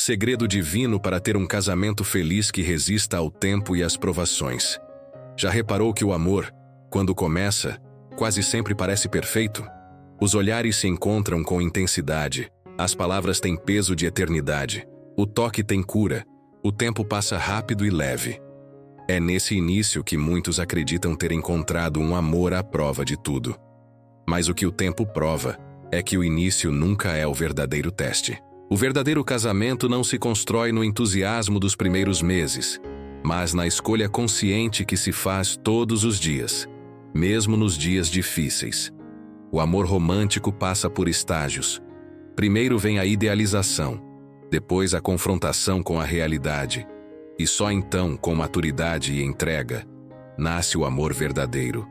Segredo divino para ter um casamento feliz que resista ao tempo e às provações. Já reparou que o amor, quando começa, quase sempre parece perfeito? Os olhares se encontram com intensidade, as palavras têm peso de eternidade, o toque tem cura, o tempo passa rápido e leve. É nesse início que muitos acreditam ter encontrado um amor à prova de tudo. Mas o que o tempo prova é que o início nunca é o verdadeiro teste. O verdadeiro casamento não se constrói no entusiasmo dos primeiros meses, mas na escolha consciente que se faz todos os dias, mesmo nos dias difíceis. O amor romântico passa por estágios. Primeiro vem a idealização, depois a confrontação com a realidade, e só então, com maturidade e entrega, nasce o amor verdadeiro.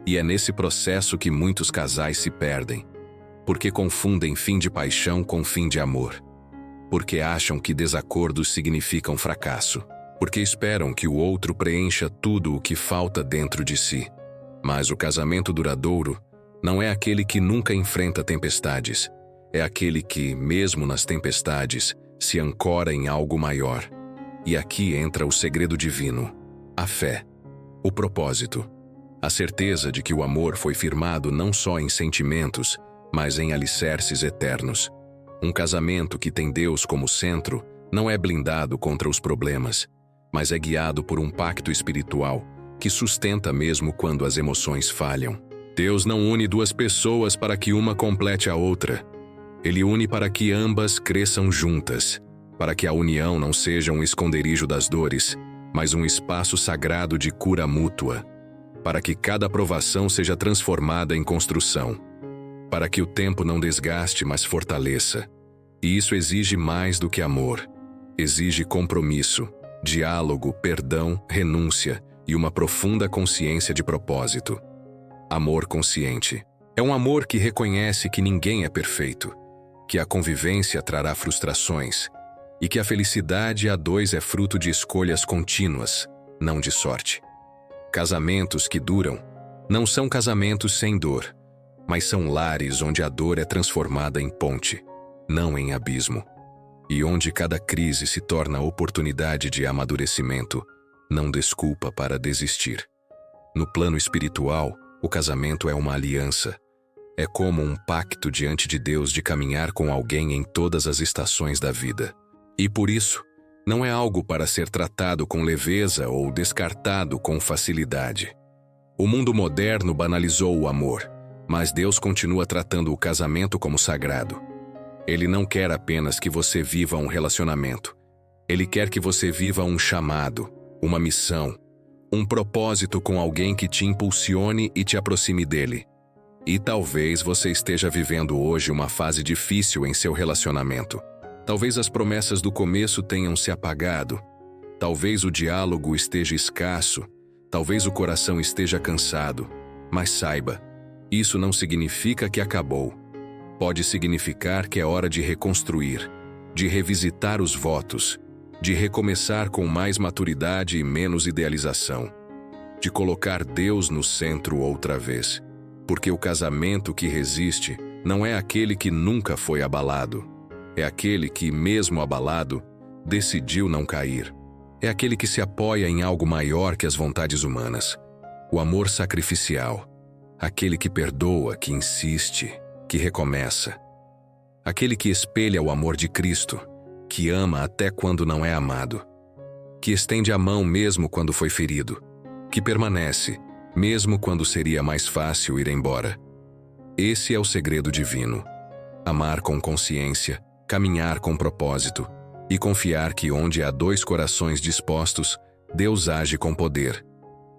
E é nesse processo que muitos casais se perdem, porque confundem fim de paixão com fim de amor, porque acham que desacordos significam fracasso, porque esperam que o outro preencha tudo o que falta dentro de si. Mas o casamento duradouro não é aquele que nunca enfrenta tempestades, é aquele que, mesmo nas tempestades, se ancora em algo maior. E aqui entra o segredo divino, a fé, o propósito, a certeza de que o amor foi firmado não só em sentimentos, mas em alicerces eternos. Um casamento que tem Deus como centro não é blindado contra os problemas, mas é guiado por um pacto espiritual que sustenta mesmo quando as emoções falham. Deus não une duas pessoas para que uma complete a outra. Ele une para que ambas cresçam juntas, para que a união não seja um esconderijo das dores, mas um espaço sagrado de cura mútua, para que cada provação seja transformada em construção, para que o tempo não desgaste, mas fortaleça. E isso exige mais do que amor. Exige compromisso, diálogo, perdão, renúncia e uma profunda consciência de propósito. Amor consciente. É um amor que reconhece que ninguém é perfeito, que a convivência trará frustrações e que a felicidade a dois é fruto de escolhas contínuas, não de sorte. Casamentos que duram não são casamentos sem dor, mas são lares onde a dor é transformada em ponte, não em abismo, e onde cada crise se torna oportunidade de amadurecimento, não desculpa para desistir. No plano espiritual, o casamento é uma aliança. É como um pacto diante de Deus de caminhar com alguém em todas as estações da vida. E por isso, não é algo para ser tratado com leveza ou descartado com facilidade. O mundo moderno banalizou o amor, mas Deus continua tratando o casamento como sagrado. Ele não quer apenas que você viva um relacionamento. Ele quer que você viva um chamado, uma missão, um propósito com alguém que te impulsione e te aproxime dele. E talvez você esteja vivendo hoje uma fase difícil em seu relacionamento. Talvez as promessas do começo tenham se apagado. Talvez o diálogo esteja escasso. Talvez o coração esteja cansado. Mas saiba, isso não significa que acabou. Pode significar que é hora de reconstruir, de revisitar os votos, de recomeçar com mais maturidade e menos idealização, de colocar Deus no centro outra vez, porque o casamento que resiste não é aquele que nunca foi abalado, é aquele que, mesmo abalado, decidiu não cair. É aquele que se apoia em algo maior que as vontades humanas, o amor sacrificial, aquele que perdoa, que insiste, que recomeça, aquele que espelha o amor de Cristo, que ama até quando não é amado, que estende a mão mesmo quando foi ferido, que permanece, mesmo quando seria mais fácil ir embora. Esse é o segredo divino. Amar com consciência, caminhar com propósito e confiar que onde há dois corações dispostos, Deus age com poder.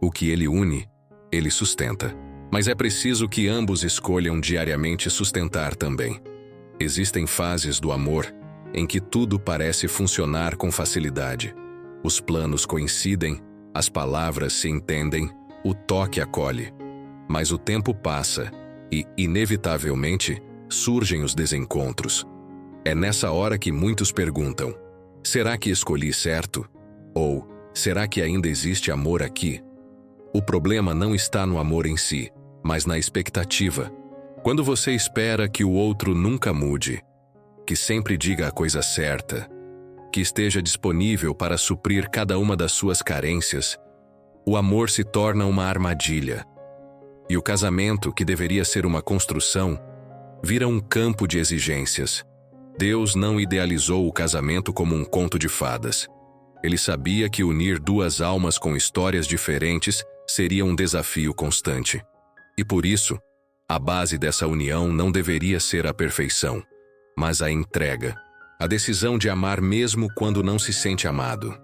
O que Ele une, Ele sustenta. Mas é preciso que ambos escolham diariamente sustentar também. Existem fases do amor em que tudo parece funcionar com facilidade. Os planos coincidem, as palavras se entendem, o toque acolhe. Mas o tempo passa e, inevitavelmente, surgem os desencontros. É nessa hora que muitos perguntam: será que escolhi certo? Ou, será que ainda existe amor aqui? O problema não está no amor em si, mas na expectativa. Quando você espera que o outro nunca mude, que sempre diga a coisa certa, que esteja disponível para suprir cada uma das suas carências, o amor se torna uma armadilha. E o casamento, que deveria ser uma construção, vira um campo de exigências. Deus não idealizou o casamento como um conto de fadas. Ele sabia que unir duas almas com histórias diferentes seria um desafio constante. E por isso, a base dessa união não deveria ser a perfeição, mas a entrega. A decisão de amar mesmo quando não se sente amado.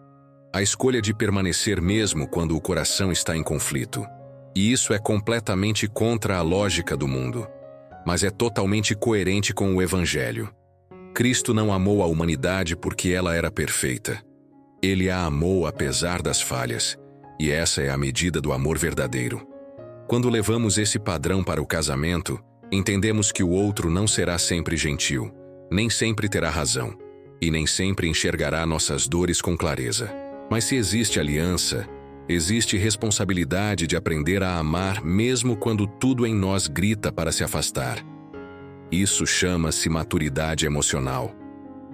A escolha de permanecer mesmo quando o coração está em conflito. E isso é completamente contra a lógica do mundo, mas é totalmente coerente com o Evangelho. Cristo não amou a humanidade porque ela era perfeita. Ele a amou apesar das falhas, e essa é a medida do amor verdadeiro. Quando levamos esse padrão para o casamento, entendemos que o outro não será sempre gentil, nem sempre terá razão, e nem sempre enxergará nossas dores com clareza. Mas se existe aliança, existe responsabilidade de aprender a amar mesmo quando tudo em nós grita para se afastar. Isso chama-se maturidade emocional.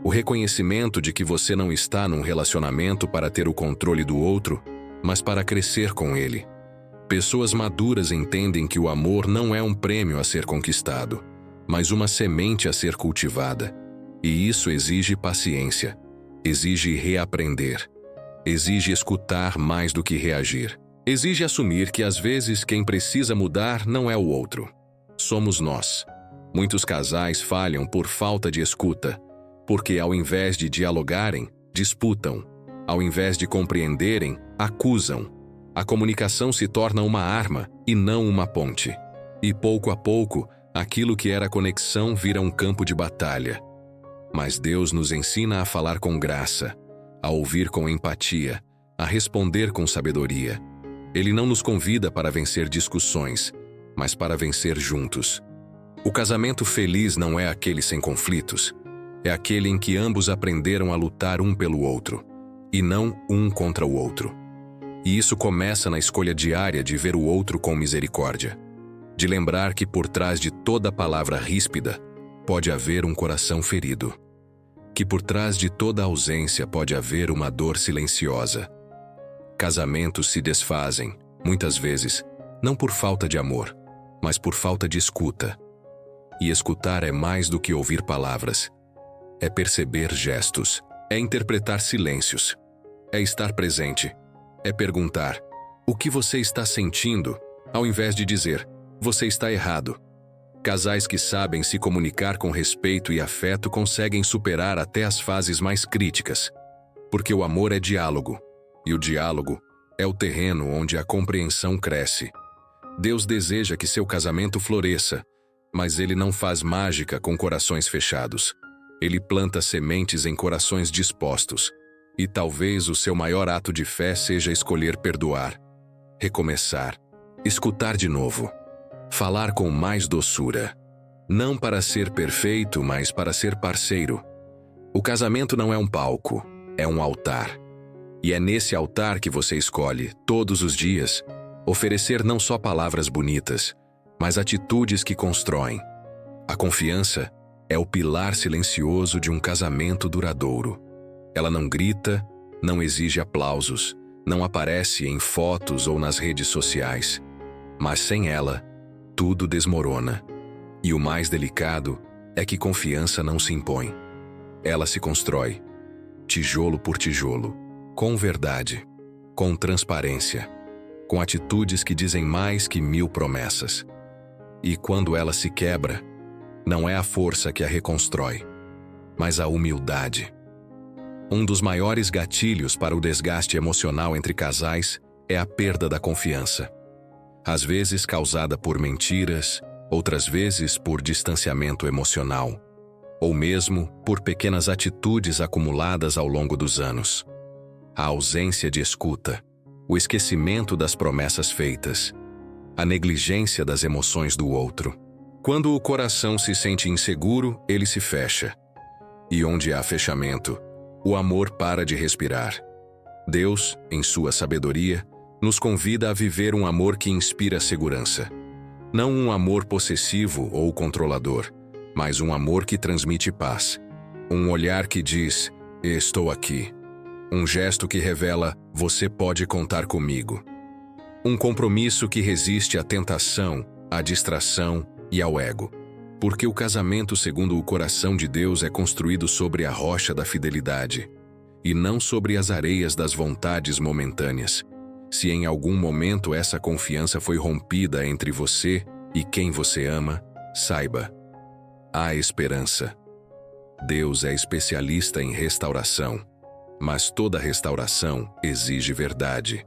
O reconhecimento de que você não está num relacionamento para ter o controle do outro, mas para crescer com ele. Pessoas maduras entendem que o amor não é um prêmio a ser conquistado, mas uma semente a ser cultivada. E isso exige paciência, exige reaprender, exige escutar mais do que reagir. Exige assumir que às vezes quem precisa mudar não é o outro. Somos nós. Muitos casais falham por falta de escuta, porque ao invés de dialogarem, disputam. Ao invés de compreenderem, acusam. A comunicação se torna uma arma e não uma ponte. E pouco a pouco, aquilo que era conexão vira um campo de batalha. Mas Deus nos ensina a falar com graça, a ouvir com empatia, a responder com sabedoria. Ele não nos convida para vencer discussões, mas para vencer juntos. O casamento feliz não é aquele sem conflitos, é aquele em que ambos aprenderam a lutar um pelo outro, e não um contra o outro. E isso começa na escolha diária de ver o outro com misericórdia, de lembrar que por trás de toda palavra ríspida pode haver um coração ferido, que por trás de toda ausência pode haver uma dor silenciosa. Casamentos se desfazem, muitas vezes, não por falta de amor, mas por falta de escuta. E escutar é mais do que ouvir palavras. É perceber gestos, é interpretar silêncios, é estar presente, é perguntar: o que você está sentindo, ao invés de dizer: você está errado. Casais que sabem se comunicar com respeito e afeto conseguem superar até as fases mais críticas, porque o amor é diálogo, e o diálogo é o terreno onde a compreensão cresce. Deus deseja que seu casamento floresça, mas Ele não faz mágica com corações fechados. Ele planta sementes em corações dispostos, e talvez o seu maior ato de fé seja escolher perdoar, recomeçar, escutar de novo, falar com mais doçura. Não para ser perfeito, mas para ser parceiro. O casamento não é um palco, é um altar. E é nesse altar que você escolhe, todos os dias, oferecer não só palavras bonitas, mas atitudes que constroem. A confiança é o pilar silencioso de um casamento duradouro. Ela não grita, não exige aplausos, não aparece em fotos ou nas redes sociais. Mas sem ela, tudo desmorona. E o mais delicado é que confiança não se impõe. Ela se constrói, tijolo por tijolo, com verdade, com transparência, com atitudes que dizem mais que 1000 promessas. E quando ela se quebra, não é a força que a reconstrói, mas a humildade. Um dos maiores gatilhos para o desgaste emocional entre casais é a perda da confiança. Às vezes causada por mentiras, outras vezes por distanciamento emocional, ou mesmo por pequenas atitudes acumuladas ao longo dos anos. A ausência de escuta, o esquecimento das promessas feitas, a negligência das emoções do outro. Quando o coração se sente inseguro, ele se fecha. E onde há fechamento, o amor para de respirar. Deus, em sua sabedoria, nos convida a viver um amor que inspira segurança. Não um amor possessivo ou controlador, mas um amor que transmite paz. Um olhar que diz: Estou aqui. Um gesto que revela: você pode contar comigo. Um compromisso que resiste à tentação, à distração e ao ego. Porque o casamento segundo o coração de Deus é construído sobre a rocha da fidelidade, e não sobre as areias das vontades momentâneas. Se em algum momento essa confiança foi rompida entre você e quem você ama, saiba: há esperança. Deus é especialista em restauração, mas toda restauração exige verdade.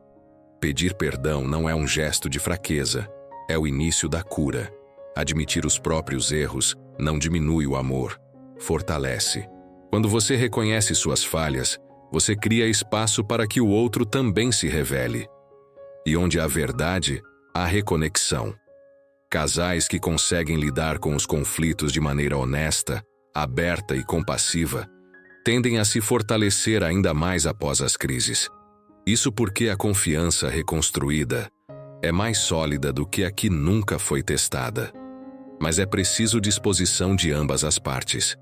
Pedir perdão não é um gesto de fraqueza, é o início da cura. Admitir os próprios erros não diminui o amor, fortalece. Quando você reconhece suas falhas, você cria espaço para que o outro também se revele. E onde há verdade, há reconexão. Casais que conseguem lidar com os conflitos de maneira honesta, aberta e compassiva, tendem a se fortalecer ainda mais após as crises. Isso porque a confiança reconstruída é mais sólida do que a que nunca foi testada. Mas é preciso disposição de ambas as partes.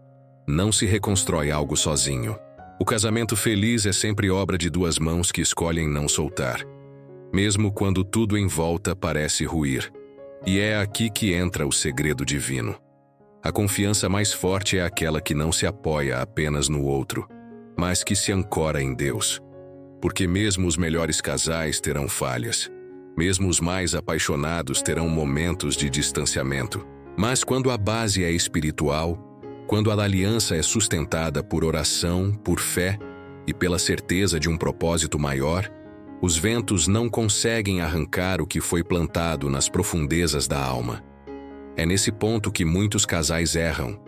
Não se reconstrói algo sozinho. O casamento feliz é sempre obra de duas mãos que escolhem não soltar, mesmo quando tudo em volta parece ruir. E é aqui que entra o segredo divino. A confiança mais forte é aquela que não se apoia apenas no outro, mas que se ancora em Deus. Porque mesmo os melhores casais terão falhas, mesmo os mais apaixonados terão momentos de distanciamento. Mas quando a base é espiritual, quando a aliança é sustentada por oração, por fé e pela certeza de um propósito maior, os ventos não conseguem arrancar o que foi plantado nas profundezas da alma. É nesse ponto que muitos casais erram,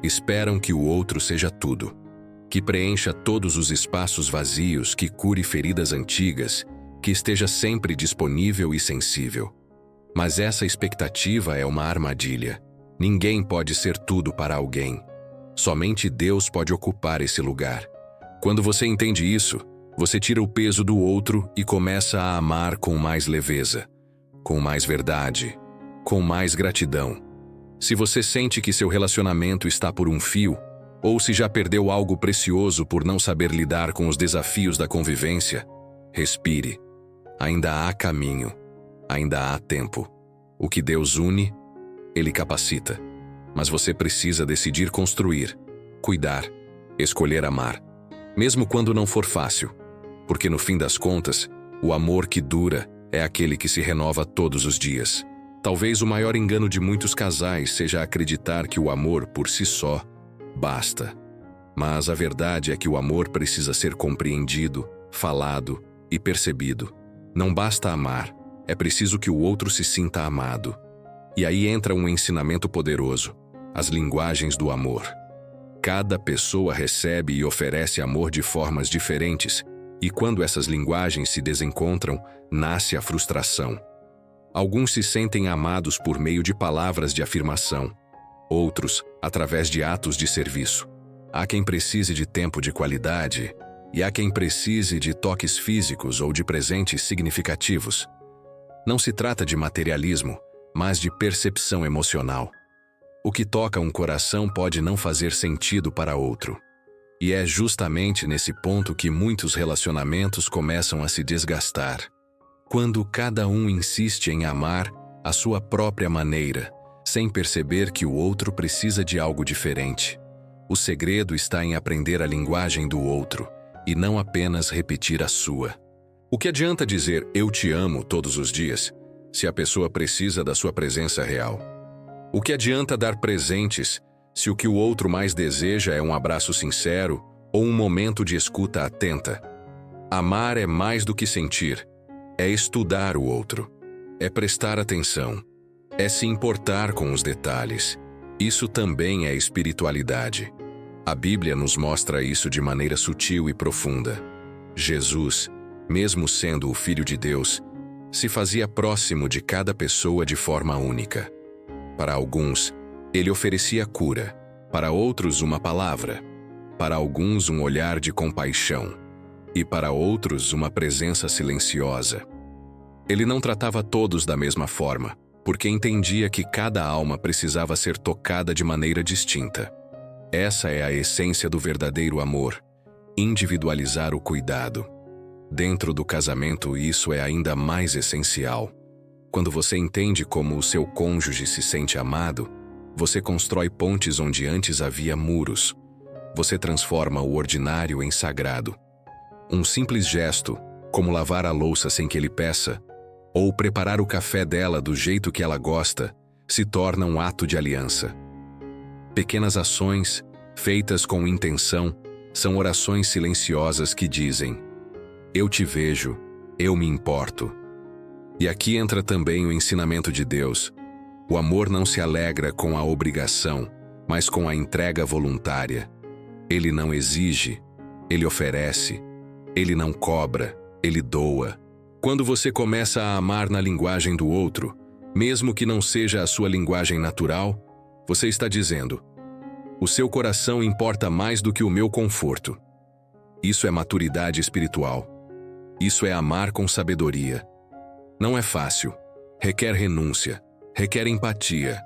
esperam que o outro seja tudo, que preencha todos os espaços vazios, que cure feridas antigas, que esteja sempre disponível e sensível. Mas essa expectativa é uma armadilha. Ninguém pode ser tudo para alguém. Somente Deus pode ocupar esse lugar. Quando você entende isso, você tira o peso do outro e começa a amar com mais leveza, com mais verdade, com mais gratidão. Se você sente que seu relacionamento está por um fio, ou se já perdeu algo precioso por não saber lidar com os desafios da convivência, respire. Ainda há caminho. Ainda há tempo. O que Deus une, Ele capacita. Mas você precisa decidir construir, cuidar, escolher amar, mesmo quando não for fácil. Porque no fim das contas, o amor que dura é aquele que se renova todos os dias. Talvez o maior engano de muitos casais seja acreditar que o amor por si só basta. Mas a verdade é que o amor precisa ser compreendido, falado e percebido. Não basta amar. É preciso que o outro se sinta amado. E aí entra um ensinamento poderoso: as linguagens do amor. Cada pessoa recebe e oferece amor de formas diferentes, e quando essas linguagens se desencontram, nasce a frustração. Alguns se sentem amados por meio de palavras de afirmação, outros através de atos de serviço. Há quem precise de tempo de qualidade, e há quem precise de toques físicos ou de presentes significativos. Não se trata de materialismo, mas de percepção emocional. O que toca um coração pode não fazer sentido para outro. E é justamente nesse ponto que muitos relacionamentos começam a se desgastar. Quando cada um insiste em amar à sua própria maneira, sem perceber que o outro precisa de algo diferente. O segredo está em aprender a linguagem do outro, e não apenas repetir a sua. O que adianta dizer "eu te amo" todos os dias, se a pessoa precisa da sua presença real? O que adianta dar presentes, se o que o outro mais deseja é um abraço sincero ou um momento de escuta atenta? Amar é mais do que sentir, é estudar o outro, é prestar atenção, é se importar com os detalhes. Isso também é espiritualidade. A Bíblia nos mostra isso de maneira sutil e profunda. Jesus, mesmo sendo o Filho de Deus, se fazia próximo de cada pessoa de forma única. Para alguns, ele oferecia cura, para outros uma palavra, para alguns um olhar de compaixão, e para outros uma presença silenciosa. Ele não tratava todos da mesma forma, porque entendia que cada alma precisava ser tocada de maneira distinta. Essa é a essência do verdadeiro amor, Individualizar o cuidado. Dentro do casamento, isso é ainda mais essencial. Quando você entende como o seu cônjuge se sente amado, você constrói pontes onde antes havia muros. Você transforma o ordinário em sagrado. Um simples gesto, como lavar a louça sem que ele peça, ou preparar o café dela do jeito que ela gosta, se torna um ato de aliança. Pequenas ações, feitas com intenção, são orações silenciosas que dizem: eu te vejo, eu me importo. E aqui entra também o ensinamento de Deus. O amor não se alegra com a obrigação, mas com a entrega voluntária. Ele não exige, ele oferece. Ele não cobra, ele doa. Quando você começa a amar na linguagem do outro, mesmo que não seja a sua linguagem natural, você está dizendo: o seu coração importa mais do que o meu conforto. Isso é maturidade espiritual. Isso é amar com sabedoria. Não é fácil. Requer renúncia. Requer empatia.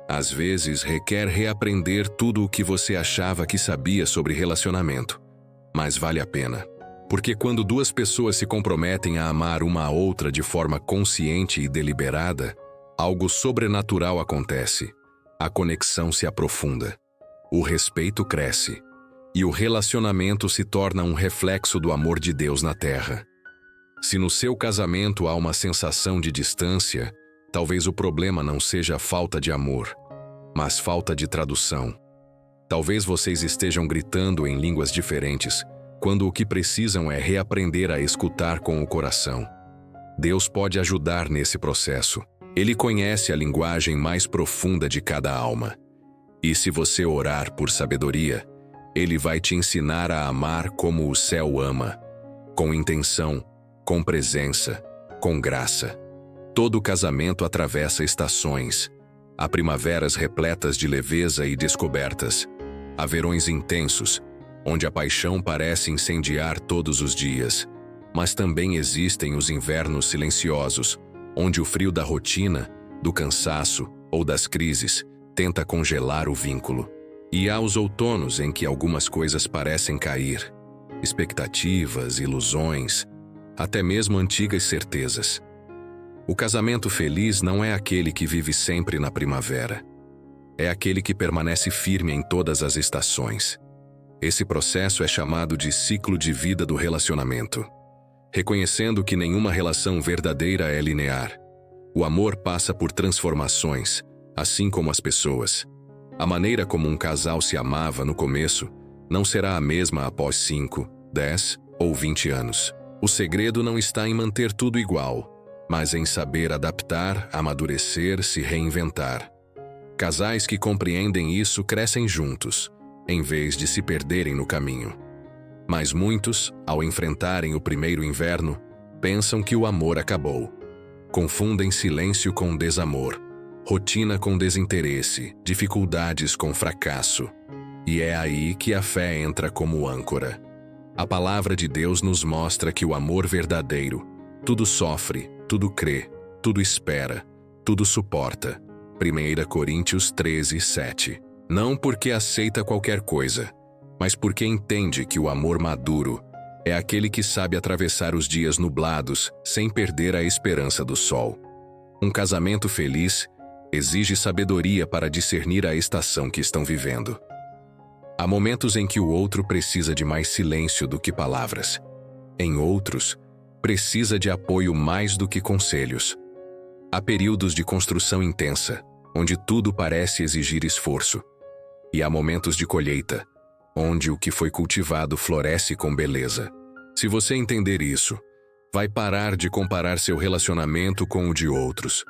Às vezes, requer reaprender tudo o que você achava que sabia sobre relacionamento. Mas vale a pena. Porque quando duas pessoas se comprometem a amar uma a outra de forma consciente e deliberada, algo sobrenatural acontece. A conexão se aprofunda. O respeito cresce. E o relacionamento se torna um reflexo do amor de Deus na Terra. Se no seu casamento há uma sensação de distância, talvez o problema não seja a falta de amor, mas falta de tradução. Talvez vocês estejam gritando em línguas diferentes, quando o que precisam é reaprender a escutar com o coração. Deus pode ajudar nesse processo. Ele conhece a linguagem mais profunda de cada alma. E se você orar por sabedoria, Ele vai te ensinar a amar como o céu ama, com intenção, com presença, com graça. Todo casamento atravessa estações. Há primaveras repletas de leveza e descobertas. Há verões intensos, onde a paixão parece incendiar todos os dias. Mas também existem os invernos silenciosos, onde o frio da rotina, do cansaço ou das crises tenta congelar o vínculo. E há os outonos em que algumas coisas parecem cair. Expectativas, ilusões, até mesmo antigas certezas. O casamento feliz não é aquele que vive sempre na primavera. É aquele que permanece firme em todas as estações. Esse processo é chamado de ciclo de vida do relacionamento. Reconhecendo que nenhuma relação verdadeira é linear. O amor passa por transformações, assim como as pessoas. A maneira como um casal se amava no começo não será a mesma após 5, 10 ou 20 anos. O segredo não está em manter tudo igual, mas em saber adaptar, amadurecer, se reinventar. Casais que compreendem isso crescem juntos, em vez de se perderem no caminho. Mas muitos, ao enfrentarem o primeiro inverno, pensam que o amor acabou. Confundem silêncio com desamor, rotina com desinteresse, dificuldades com fracasso. E é aí que a fé entra como âncora. A palavra de Deus nos mostra que o amor verdadeiro tudo sofre, tudo crê, tudo espera, tudo suporta. 1 Coríntios 13, 7. Não porque aceita qualquer coisa, mas porque entende que o amor maduro é aquele que sabe atravessar os dias nublados sem perder a esperança do sol. Um casamento feliz exige sabedoria para discernir a estação que estão vivendo. Há momentos em que o outro precisa de mais silêncio do que palavras. Em outros, precisa de apoio mais do que conselhos. Há períodos de construção intensa, onde tudo parece exigir esforço. E há momentos de colheita, onde o que foi cultivado floresce com beleza. Se você entender isso, vai parar de comparar seu relacionamento com o de outros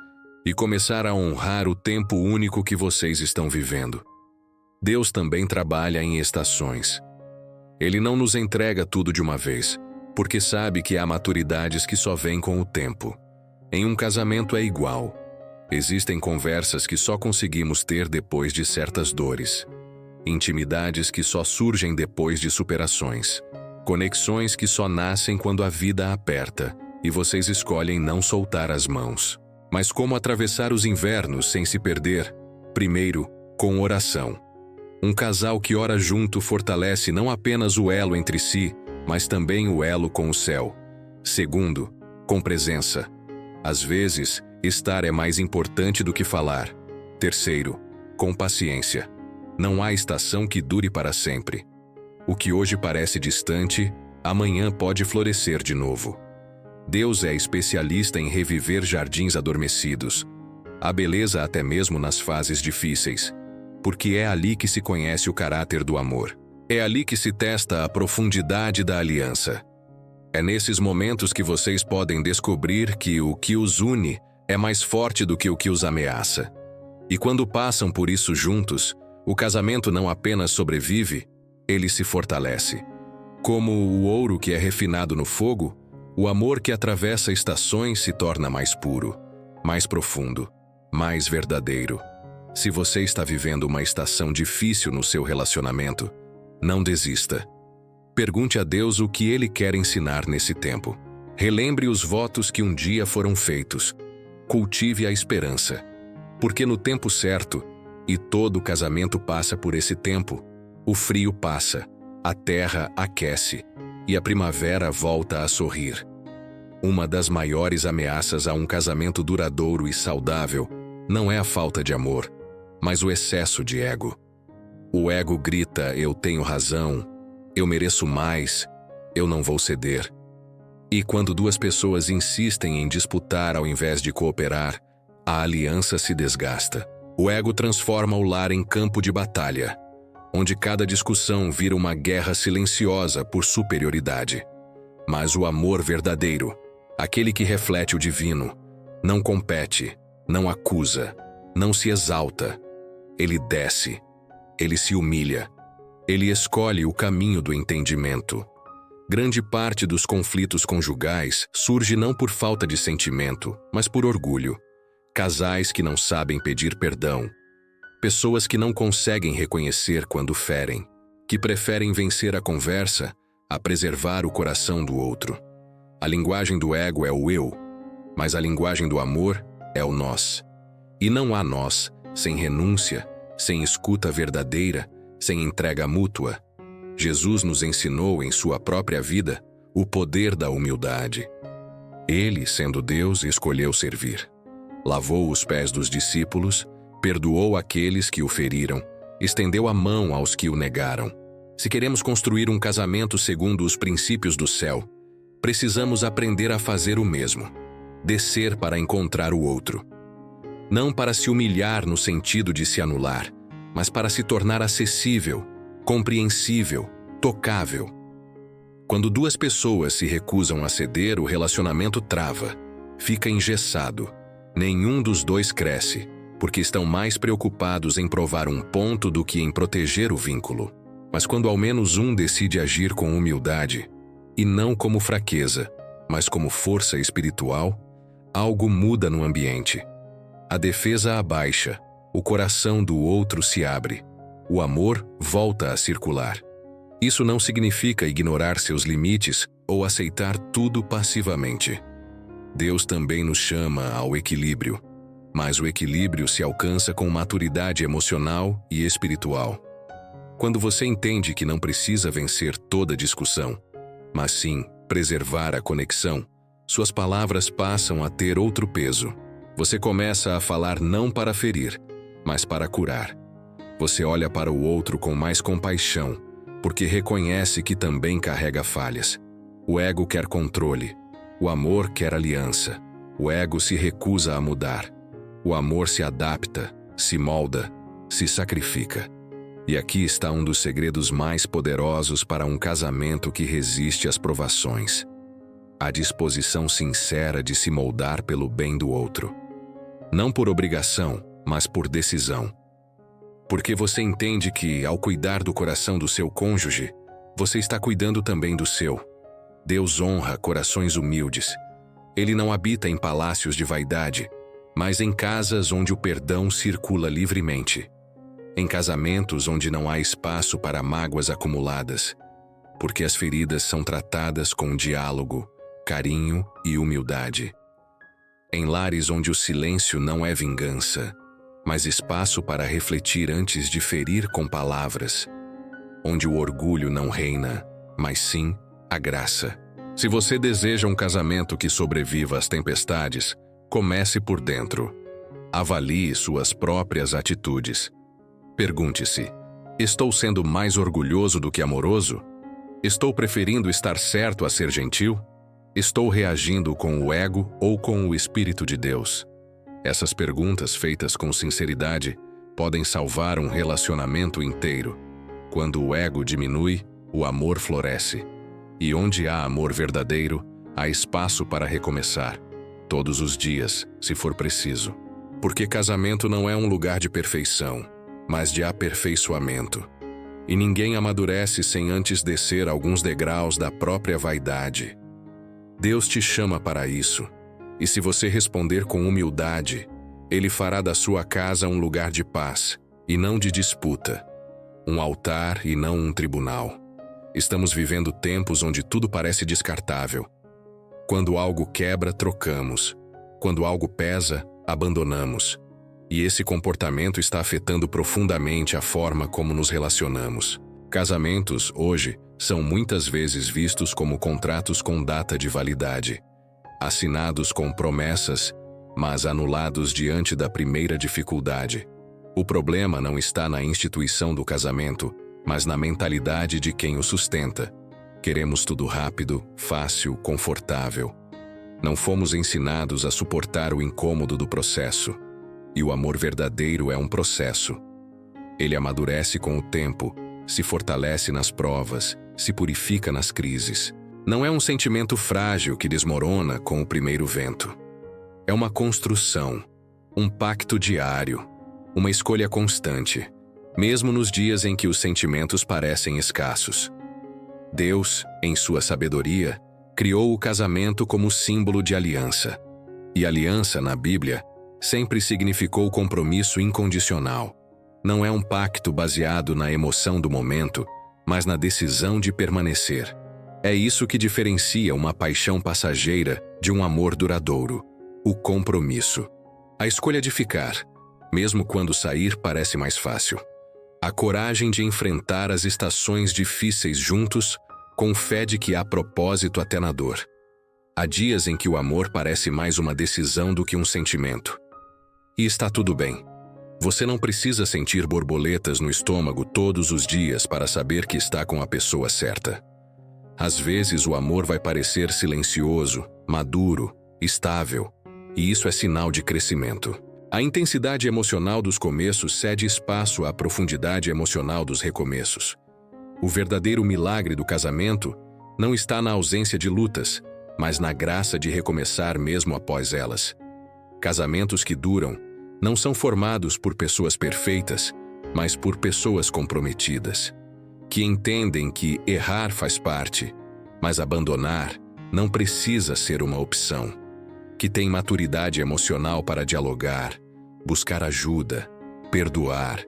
e começar a honrar o tempo único que vocês estão vivendo. Deus também trabalha em estações. Ele não nos entrega tudo de uma vez, porque sabe que há maturidades que só vêm com o tempo. Em um casamento é igual. Existem conversas que só conseguimos ter depois de certas dores. Intimidades que só surgem depois de superações. Conexões que só nascem quando a vida aperta e vocês escolhem não soltar as mãos. Mas como atravessar os invernos sem se perder? Primeiro, com oração. Um casal que ora junto fortalece não apenas o elo entre si, mas também o elo com o céu. Segundo, com presença. Às vezes, estar é mais importante do que falar. Terceiro, com paciência. Não há estação que dure para sempre. O que hoje parece distante, amanhã pode florescer de novo. Deus é especialista em reviver jardins adormecidos. Há beleza até mesmo nas fases difíceis, porque é ali que se conhece o caráter do amor. É ali que se testa a profundidade da aliança. É nesses momentos que vocês podem descobrir que o que os une é mais forte do que o que os ameaça. E quando passam por isso juntos, o casamento não apenas sobrevive, ele se fortalece. Como o ouro que é refinado no fogo, o amor que atravessa estações se torna mais puro, mais profundo, mais verdadeiro. Se você está vivendo uma estação difícil no seu relacionamento, não desista. Pergunte a Deus o que Ele quer ensinar nesse tempo. Relembre os votos que um dia foram feitos. Cultive a esperança. Porque no tempo certo, e todo casamento passa por esse tempo, o frio passa, a terra aquece e a primavera volta a sorrir. Uma das maiores ameaças a um casamento duradouro e saudável não é a falta de amor, mas o excesso de ego. O ego grita: eu tenho razão, eu mereço mais, eu não vou ceder. E quando duas pessoas insistem em disputar ao invés de cooperar, a aliança se desgasta. O ego transforma o lar em campo de batalha, onde cada discussão vira uma guerra silenciosa por superioridade. Mas o amor verdadeiro, aquele que reflete o divino, não compete, não acusa, não se exalta. Ele desce, ele se humilha, ele escolhe o caminho do entendimento. Grande parte dos conflitos conjugais surge não por falta de sentimento, mas por orgulho. Casais que não sabem pedir perdão. Pessoas que não conseguem reconhecer quando ferem, que preferem vencer a conversa a preservar o coração do outro. A linguagem do ego é o eu, mas a linguagem do amor é o nós. E não há nós sem renúncia, sem escuta verdadeira, sem entrega mútua. Jesus nos ensinou em sua própria vida o poder da humildade. Ele, sendo Deus, escolheu servir. Lavou os pés dos discípulos, perdoou aqueles que o feriram, estendeu a mão aos que o negaram. Se queremos construir um casamento segundo os princípios do céu, precisamos aprender a fazer o mesmo, descer para encontrar o outro. Não para se humilhar no sentido de se anular, mas para se tornar acessível, compreensível, tocável. Quando duas pessoas se recusam a ceder, o relacionamento trava, fica engessado. Nenhum dos dois cresce, porque estão mais preocupados em provar um ponto do que em proteger o vínculo. Mas quando ao menos um decide agir com humildade, e não como fraqueza, mas como força espiritual, algo muda no ambiente. A defesa abaixa, o coração do outro se abre, o amor volta a circular. Isso não significa ignorar seus limites ou aceitar tudo passivamente. Deus também nos chama ao equilíbrio, mas o equilíbrio se alcança com maturidade emocional e espiritual. Quando você entende que não precisa vencer toda discussão, mas sim preservar a conexão, suas palavras passam a ter outro peso. Você começa a falar não para ferir, mas para curar. Você olha para o outro com mais compaixão, porque reconhece que também carrega falhas. O ego quer controle. O amor quer aliança. O ego se recusa a mudar. O amor se adapta, se molda, se sacrifica. E aqui está um dos segredos mais poderosos para um casamento que resiste às provações. A disposição sincera de se moldar pelo bem do outro. Não por obrigação, mas por decisão. Porque você entende que, ao cuidar do coração do seu cônjuge, você está cuidando também do seu. Deus honra corações humildes. Ele não habita em palácios de vaidade, mas em casas onde o perdão circula livremente. Em casamentos onde não há espaço para mágoas acumuladas, porque as feridas são tratadas com diálogo, carinho e humildade. Em lares onde o silêncio não é vingança, mas espaço para refletir antes de ferir com palavras, onde o orgulho não reina, mas sim a graça. Se você deseja um casamento que sobreviva às tempestades, comece por dentro. Avalie suas próprias atitudes. Pergunte-se: estou sendo mais orgulhoso do que amoroso? Estou preferindo estar certo a ser gentil? Estou reagindo com o ego ou com o Espírito de Deus? Essas perguntas feitas com sinceridade podem salvar um relacionamento inteiro. Quando o ego diminui, o amor floresce. E onde há amor verdadeiro, há espaço para recomeçar. Todos os dias, se for preciso. Porque casamento não é um lugar de perfeição, mas de aperfeiçoamento. E ninguém amadurece sem antes descer alguns degraus da própria vaidade. Deus te chama para isso. E se você responder com humildade, Ele fará da sua casa um lugar de paz, e não de disputa. Um altar e não um tribunal. Estamos vivendo tempos onde tudo parece descartável. Quando algo quebra, trocamos. Quando algo pesa, abandonamos. E esse comportamento está afetando profundamente a forma como nos relacionamos. Casamentos, hoje, são muitas vezes vistos como contratos com data de validade, assinados com promessas, mas anulados diante da primeira dificuldade. O problema não está na instituição do casamento, mas na mentalidade de quem o sustenta. Queremos tudo rápido, fácil, confortável. Não fomos ensinados a suportar o incômodo do processo. E o amor verdadeiro é um processo. Ele amadurece com o tempo, se fortalece nas provas, se purifica nas crises. Não é um sentimento frágil que desmorona com o primeiro vento. É uma construção, um pacto diário, uma escolha constante, mesmo nos dias em que os sentimentos parecem escassos. Deus, em sua sabedoria, criou o casamento como símbolo de aliança. E aliança, na Bíblia, sempre significou compromisso incondicional. Não é um pacto baseado na emoção do momento, mas na decisão de permanecer. É isso que diferencia uma paixão passageira de um amor duradouro. O compromisso. A escolha de ficar, mesmo quando sair parece mais fácil. A coragem de enfrentar as estações difíceis juntos, com fé de que há propósito até na dor. Há dias em que o amor parece mais uma decisão do que um sentimento. E está tudo bem. Você não precisa sentir borboletas no estômago todos os dias para saber que está com a pessoa certa. Às vezes o amor vai parecer silencioso, maduro, estável, e isso é sinal de crescimento. A intensidade emocional dos começos cede espaço à profundidade emocional dos recomeços. O verdadeiro milagre do casamento não está na ausência de lutas, mas na graça de recomeçar mesmo após elas. Casamentos que duram não são formados por pessoas perfeitas, mas por pessoas comprometidas, que entendem que errar faz parte, mas abandonar não precisa ser uma opção, que têm maturidade emocional para dialogar, buscar ajuda, perdoar,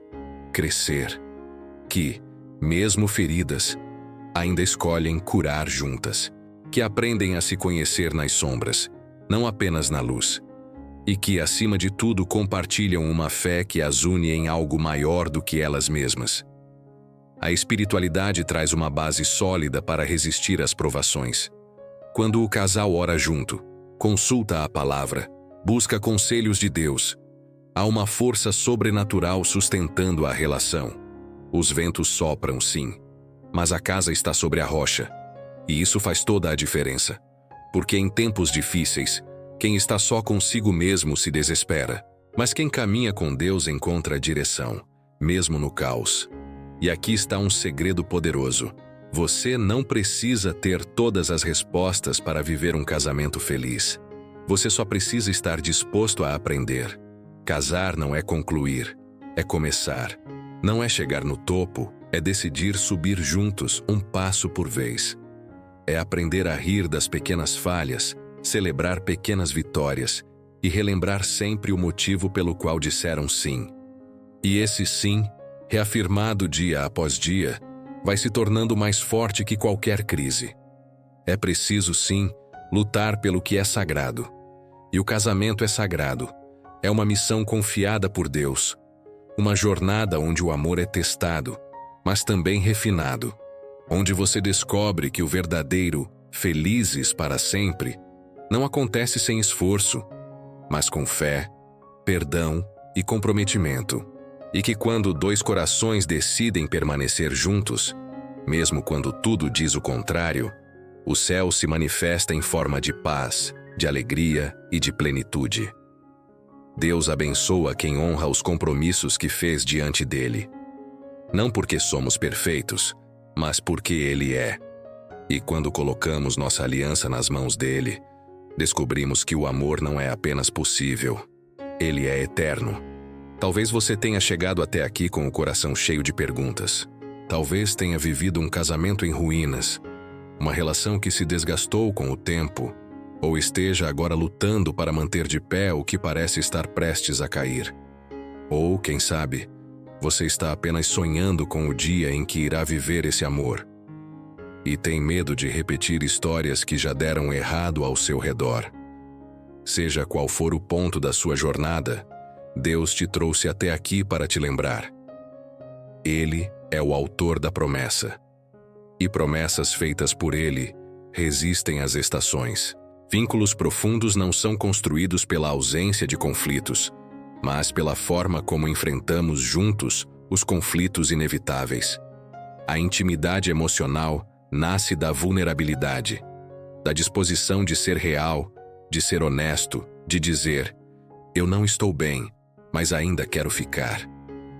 crescer, que, mesmo feridas, ainda escolhem curar juntas, que aprendem a se conhecer nas sombras, não apenas na luz, e que, acima de tudo, compartilham uma fé que as une em algo maior do que elas mesmas. A espiritualidade traz uma base sólida para resistir às provações. Quando o casal ora junto, consulta a palavra, busca conselhos de Deus, há uma força sobrenatural sustentando a relação. Os ventos sopram, sim, mas a casa está sobre a rocha. E isso faz toda a diferença. Porque em tempos difíceis, quem está só consigo mesmo se desespera, mas quem caminha com Deus encontra a direção, mesmo no caos. E aqui está um segredo poderoso. Você não precisa ter todas as respostas para viver um casamento feliz. Você só precisa estar disposto a aprender. Casar não é concluir, é começar. Não é chegar no topo, é decidir subir juntos, um passo por vez. É aprender a rir das pequenas falhas, celebrar pequenas vitórias e relembrar sempre o motivo pelo qual disseram sim. E esse sim, reafirmado dia após dia, vai se tornando mais forte que qualquer crise. É preciso, sim, lutar pelo que é sagrado. E o casamento é sagrado, É uma missão confiada por Deus. Uma jornada onde o amor é testado, mas também refinado. Onde você descobre que o verdadeiro felizes para sempre não acontece sem esforço, mas com fé, perdão e comprometimento. E que quando dois corações decidem permanecer juntos, mesmo quando tudo diz o contrário, o céu se manifesta em forma de paz, de alegria e de plenitude. Deus abençoa quem honra os compromissos que fez diante dele. Não porque somos perfeitos, mas porque Ele é. E quando colocamos nossa aliança nas mãos dele, descobrimos que o amor não é apenas possível, ele é eterno. Talvez você tenha chegado até aqui com o coração cheio de perguntas. Talvez tenha vivido um casamento em ruínas, uma relação que se desgastou com o tempo, ou esteja agora lutando para manter de pé o que parece estar prestes a cair. Ou, quem sabe, você está apenas sonhando com o dia em que irá viver esse amor. E tem medo de repetir histórias que já deram errado ao seu redor. Seja qual for o ponto da sua jornada, Deus te trouxe até aqui para te lembrar. Ele é o autor da promessa. E promessas feitas por Ele resistem às estações. Vínculos profundos não são construídos pela ausência de conflitos, mas pela forma como enfrentamos juntos os conflitos inevitáveis. A intimidade emocional nasce da vulnerabilidade, da disposição de ser real, de ser honesto, de dizer: eu não estou bem, mas ainda quero ficar.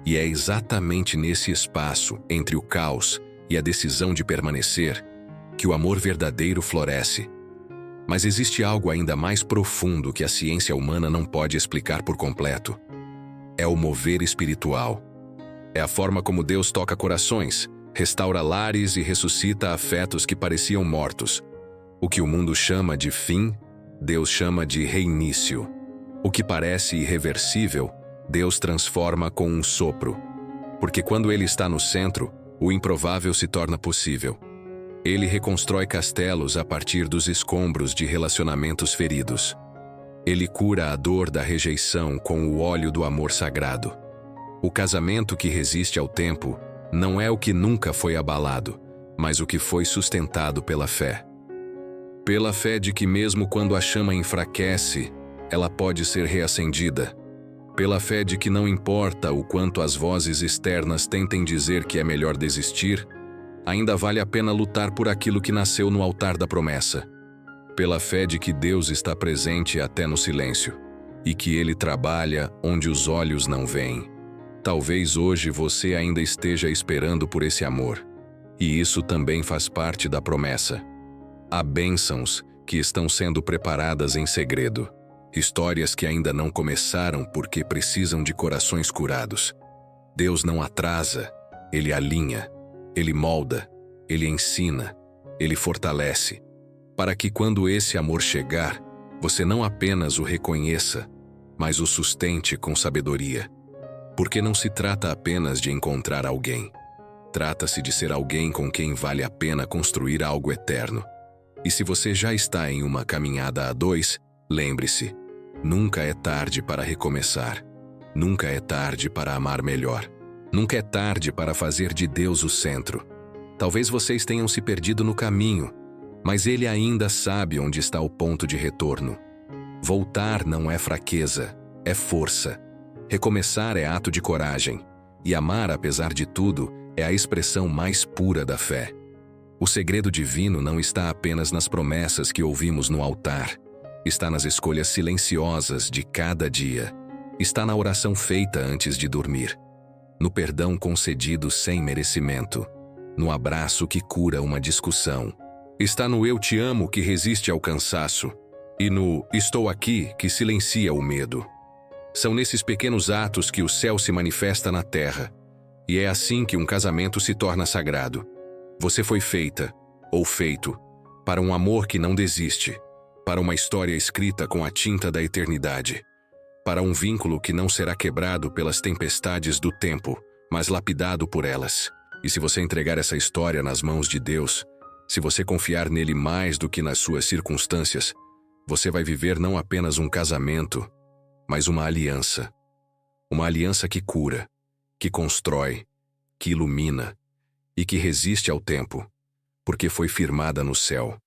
E é exatamente nesse espaço entre o caos e a decisão de permanecer que o amor verdadeiro floresce. Mas existe algo ainda mais profundo que a ciência humana não pode explicar por completo. É o mover espiritual. É a forma como Deus toca corações, restaura lares e ressuscita afetos que pareciam mortos. O que o mundo chama de fim, Deus chama de reinício. O que parece irreversível, Deus transforma com um sopro. Porque quando Ele está no centro, o improvável se torna possível. Ele reconstrói castelos a partir dos escombros de relacionamentos feridos. Ele cura a dor da rejeição com o óleo do amor sagrado. O casamento que resiste ao tempo não é o que nunca foi abalado, mas o que foi sustentado pela fé. Pela fé de que mesmo quando a chama enfraquece, ela pode ser reacendida. Pela fé de que não importa o quanto as vozes externas tentem dizer que é melhor desistir, ainda vale a pena lutar por aquilo que nasceu no altar da promessa. Pela fé de que Deus está presente até no silêncio, e que Ele trabalha onde os olhos não veem. Talvez hoje você ainda esteja esperando por esse amor, e isso também faz parte da promessa. Há bênçãos que estão sendo preparadas em segredo, histórias que ainda não começaram porque precisam de corações curados. Deus não atrasa, Ele alinha, Ele molda, Ele ensina, Ele fortalece, para que quando esse amor chegar, você não apenas o reconheça, mas o sustente com sabedoria. Porque não se trata apenas de encontrar alguém. Trata-se de ser alguém com quem vale a pena construir algo eterno. E se você já está em uma caminhada a dois, lembre-se, nunca é tarde para recomeçar. Nunca é tarde para amar melhor. Nunca é tarde para fazer de Deus o centro. Talvez vocês tenham se perdido no caminho, mas Ele ainda sabe onde está o ponto de retorno. Voltar não é fraqueza, é força. Recomeçar é ato de coragem, e amar apesar de tudo é a expressão mais pura da fé. O segredo divino não está apenas nas promessas que ouvimos no altar, está nas escolhas silenciosas de cada dia, está na oração feita antes de dormir, no perdão concedido sem merecimento, no abraço que cura uma discussão, está no eu te amo que resiste ao cansaço, e no estou aqui que silencia o medo. São nesses pequenos atos que o céu se manifesta na terra, e é assim que um casamento se torna sagrado. Você foi feita, ou feito, para um amor que não desiste, para uma história escrita com a tinta da eternidade, para um vínculo que não será quebrado pelas tempestades do tempo, mas lapidado por elas. E se você entregar essa história nas mãos de Deus, se você confiar nele mais do que nas suas circunstâncias, você vai viver não apenas um casamento, mas uma aliança. Uma aliança que cura, que constrói, que ilumina e que resiste ao tempo, porque foi firmada no céu.